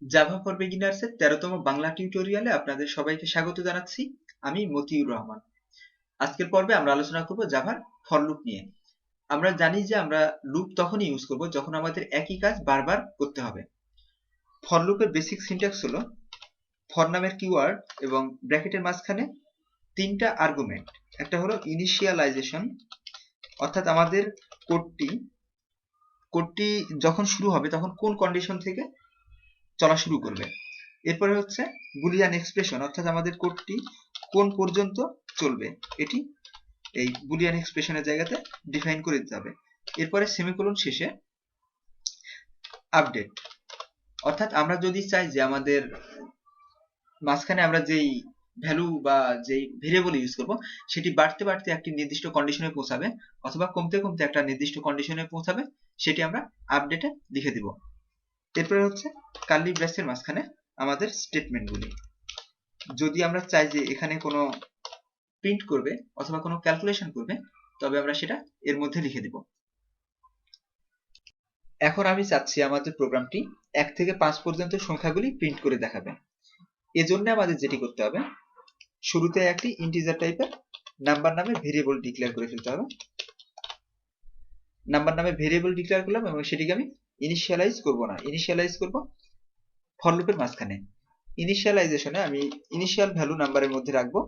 Java for beginners এর 13তম বাংলা টিউটোরিয়ালে আপনাদের সবাইকে স্বাগত জানাচ্ছি। আমি মতিউর রহমান। আজকের পর্বে আমরা আলোচনা করব জাভার ফর লুপ নিয়ে। আমরা জানি যে আমরা লুপ তখনই ইউজ করব যখন আমাদের একই কাজ বারবার করতে হবে। ফর লুপের বেসিক সিনট্যাক্স হলো ফর নামের কিওয়ার্ড এবং ব্র্যাকেটের মাঝখানে তিনটা আর্গুমেন্ট। একটা হলো ইনিশিয়ালাইজেশন, অর্থাৎ আমাদের কোডটি কোডটি যখন শুরু হবে তখন কোন কন্ডিশন থেকে চলা শুরু করবে। এরপরে হচ্ছে বুলিয়ান এক্সপ্রেশন, অর্থাৎ আমাদের কোডটি কোন পর্যন্ত চলবে এটি এই বুলিয়ান এক্সপ্রেশনের জায়গাতে ডিফাইন করে দিতে হবে। এরপরে সেমিকোলন শেষে আপডেট, অর্থাৎ আমরা যদি চাই যে আমাদের মাঝখানে আমরা যেই ভ্যালু বা যেই ভেরিয়েবল ইউজ করব সেটি বাড়তে বাড়তে একটি নির্দিষ্ট কন্ডিশনে পৌঁছাবে অথবা কমতে কমতে একটা নির্দিষ্ট কন্ডিশনে পৌঁছাবে, সেটি আমরা আপডেটে লিখে দিব। এরপরে হচ্ছে কার্লি ব্রেসের মাঝখানে আমাদের স্টেটমেন্টগুলি। যদি আমরা চাই যে এখানে কোনো প্রিন্ট করবে অথবা কোনো ক্যালকুলেশন করবে, তবে আমরা সেটা এর মধ্যে লিখে দিব। এখন আমি চাচ্ছি আমাদের প্রোগ্রামটি 1 থেকে 5 পর্যন্ত সংখ্যাগুলি প্রিন্ট করে দেখাবে। এজন্য আমাদের যেটি করতে হবে, শুরুতে একটি ইন্টিজার টাইপের নাম্বার নামে ভেরিয়েবল ডিক্লেয়ার করে ফেলতে হবে। নাম্বার নামে ভেরিয়েবল ডিক্লেয়ার করলাম এবং সেটিকে আমি ইনিশিয়ালাইজ করব না, ইনিশিয়ালাইজ করব ফর লুপের মাঝখানে। ইনিশিয়ালাইজেশনে আমি ইনিশিয়াল ভ্যালু নাম্বারের মধ্যে রাখবো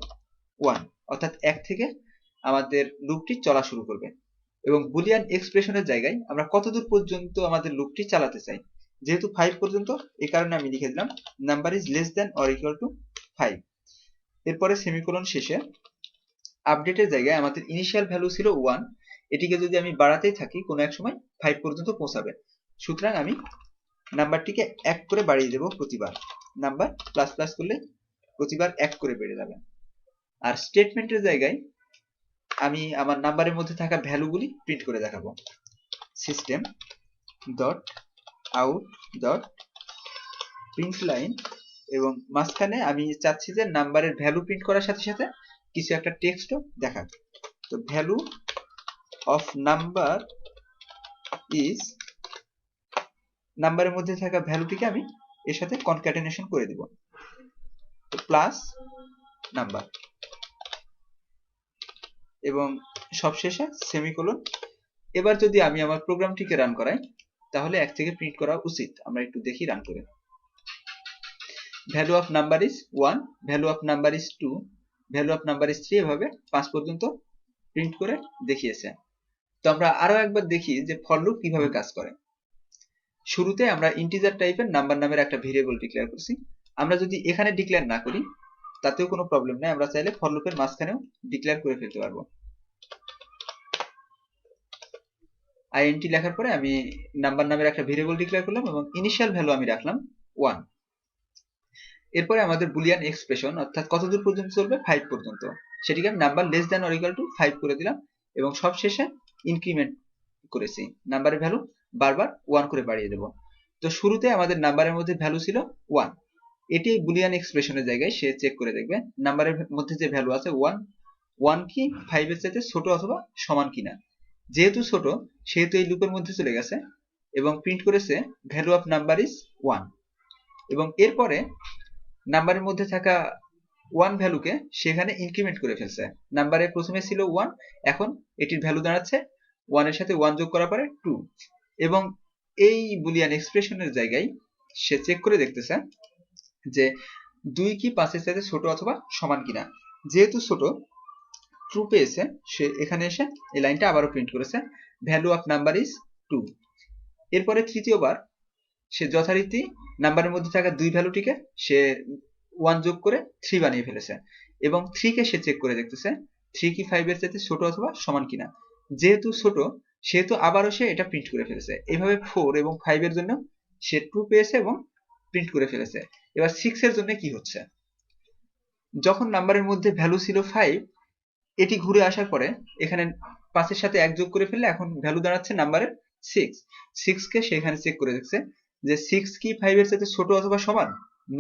1, অর্থাৎ 1 থেকে আমাদের লুপটি চলা শুরু করবে। এবং বুলিয়ান এক্সপ্রেশনের জায়গায় আমরা কতদূর পর্যন্ত আমাদের লুপটি চালাতে চাই, যেহেতু 5 পর্যন্ত, এই কারণে আমি লিখে দিলাম number is less than or equal to 5। এরপরে সেমিকোলন শেষে আপডেটের জায়গায় আমাদের ইনিশিয়াল ভ্যালু ছিল 1, এটিকে যদি আমি বাড়াতেই থাকি কোনো এক সময় 5 পর্যন্ত পৌঁছাবে। সুতরাং আমি নাম্বারটিকে 1 করে বাড়িয়ে দেব প্রতিবার। নাম্বার প্লাস প্লাস করলে প্রতিবার 1 করে বেড়ে যাবে। আর স্টেটমেন্টের জায়গায় আমি আমার নাম্বারের মধ্যে থাকা ভ্যালুগুলি প্রিন্ট করে দেখাবো। System dot out dot print line, এবং মাঝখানে আমি চাচ্ছি যে নাম্বারের ভ্যালু প্রিন্ট করার সাথে সাথে কিছু একটা টেক্সটও দেখাক। তো ভ্যালু অফ নাম্বার ইজ, নাম্বারের মধ্যে থাকা ভ্যালুটিকে আমি এর সাথে কনক্যাটেনেশন করে দিব, তো প্লাস নাম্বার, এবং সবশেষে সেমিকোলন। এবার যদি আমি আমার প্রোগ্রামটিকে রান করাই তাহলে 1 থেকে প্রিন্ট করা উচিত। আমরা একটু দেখি রান করে। Value of number is 1, value of number is 2, value of number is 3, এভাবে 5 পর্যন্ত প্রিন্ট করে দেখিয়েছে। তো আমরা আরো একবার দেখি যে ফর লুপ কিভাবে কাজ করে। শুরুতে আমরা ইন্টিজার টাইপের নাম্বার নামের একটা ভেরিয়েবল ডিক্লেয়ার করছি। আমরা যদি এখানে ডিক্লেয়ার না করি তাতেও কোনো প্রবলেম নেই, আমরা চাইলে ফর লুপের মাঝখানেও ডিক্লেয়ার করে ফেলতে পারবো। আইএনটি লেখার পরে আমি নাম্বার নামের একটা ভেরিয়েবল ডিক্লেয়ার করলাম এবং ইনিশিয়াল ভ্যালু আমি রাখলাম 1। এরপরে আমাদের বুলিয়ান এক্সপ্রেশন, অর্থাৎ কতদূর পর্যন্ত চলবে 5 পর্যন্ত, সেটিকে আমি number less than or equal to 5 করে দিলাম এবং সবশেষে ইনক্রিমেন্ট করেছি, নাম্বারের ভ্যালু বারবার 1 করে বাড়িয়ে দেব। তো শুরুতে আমাদের নাম্বারের মধ্যে ভ্যালু ছিল 1, এটি বুলিয়ান এক্সপ্রেশনের জায়গায় সে চেক করে দেখবে নাম্বারের মধ্যে যে ভ্যালু আছে 1 কি 5 এর চাইতে ছোট অথবা সমান কিনা। যেহেতু ছোট সেহেতু এই লুপের মধ্যে চলে গেছে এবং প্রিন্ট করেছে ভ্যালু অফ নাম্বার ইজ 1, এবং এরপরে নাম্বারের মধ্যে থাকা 1 ভ্যালুকে সেখানে ইনক্রিমেন্ট করে ফেলছে। নাম্বারে প্রথমে ছিল 1, এখন এটির ভ্যালু দাঁড়াচ্ছে 1 এর সাথে 1 যোগ করার পরে 2, এবং এই বুলিয়ান এক্সপ্রেশনের জায়গায় সে চেক করে দেখতেছে যে 2 কি 5 এর সাথে ছোট অথবা সমান কিনা। যেহেতু ছোট, ট্রু পেয়েছে, সে এখানে এসে এই লাইনটা আবারও প্রিন্ট করেছে ভ্যালু অফ নাম্বার ইজ 2। এরপরে তৃতীয়বার সে যথারীতি নাম্বারের মধ্যে থাকা 2 ভ্যালুটিকে সে 1 যোগ করে 3 বানিয়ে ফেলেছে এবং 3 কে সে চেক করে দেখতেছে 3 কি 5 এর চাইতে ছোট অথবা সমান কিনা। যেহেতু ছোট সেহেতু আবারও সে এটা প্রিন্ট করে ফেলেছে। এভাবে 4 এবং 5 এর জন্য সে ট্রু পেয়েছে এবং প্রিন্ট করে ফেলেছে। এবার 6 এর জন্য কি হচ্ছে, যখন নাম্বারের মধ্যে ভ্যালু ছিল 5, এটি ঘুরে আসার পরে এখানে 5 এর সাথে 1 যোগ করে ফেললে এখন ভ্যালু দাঁড়াচ্ছে নাম্বারের 6। 6 কে সে এখানে চেক করে দেখছে যে 6 কি 5 এর সাথে ছোট অথবা সমান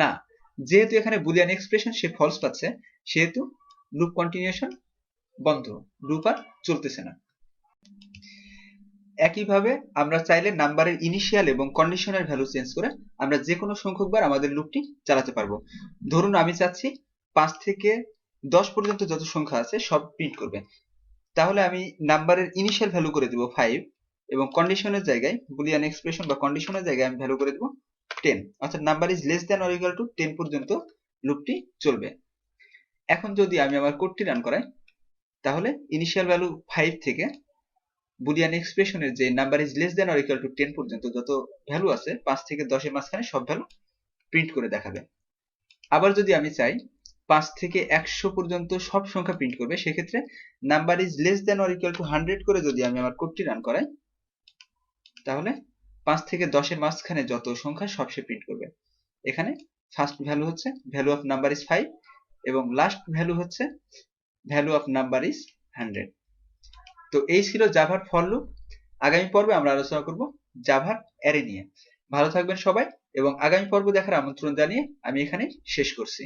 না। যেহেতু এখানে বুলিয়ান এক্সপ্রেশন সে ফলস পাচ্ছে সেহেতু লুপ কন্টিনিউশন বন্ধ, লুপ আর চলতেছে না। একইভাবে আমরা চাইলে নাম্বারের ইনিশিয়াল এবং কন্ডিশনের ভ্যালু চেঞ্জ করে আমরা যে কোনো সংখ্যক বার আমাদের লুপটি চালাতে পারবো। ধরুন আমি চাচ্ছি 5 থেকে 10 পর্যন্ত যত সংখ্যা আছে সব প্রিন্ট করবে। তাহলে আমি নাম্বারের ইনিশিয়াল ভ্যালু করে দিব 5 এবং কন্ডিশনের জায়গায় বুলিয়ান এক্সপ্রেশন বা কন্ডিশনের জায়গায় আমি ভ্যালু করে দিব 10, অর্থাৎ number is less than or equal to 10 পর্যন্ত লুপটি চলবে। এখন যদি আমি আমার কোডটি রান করাই তাহলে ইনিশিয়াল ভ্যালু 5 থেকে বুলিয়ান এক্সপ্রেশনের যে number is less than or equal to 10 পর্যন্ত যত ভ্যালু আছে 5 থেকে 10 এর মাঝখানে সব ভ্যালু প্রিন্ট করে দেখাবে। আবার যদি আমি চাই 5 থেকে 100 পর্যন্ত সব সংখ্যা প্রিন্ট করবে, সেক্ষেত্রে number is less than or equal to 100 করে যদি আমি আমার কোডটি রান করাই তাহলে 5 থেকে 10 এর মাঝখানে যত সংখ্যা সব সে প্রিন্ট করবে। এখানে ফার্স্ট ভ্যালু হচ্ছে ভ্যালু অফ নাম্বার ইজ 5 এবং লাস্ট ভ্যালু হচ্ছে ভ্যালু অফ নাম্বার ইজ 100। তো এই ছিল জাভার ফর লুপ। আগামী পর্বে আমরা আলোচনা করব জাভার অ্যারে নিয়ে। ভালো থাকবেন সবাই এবং আগামী পর্ব দেখার আমন্ত্রণ জানিয়ে আমি এখানে শেষ করছি।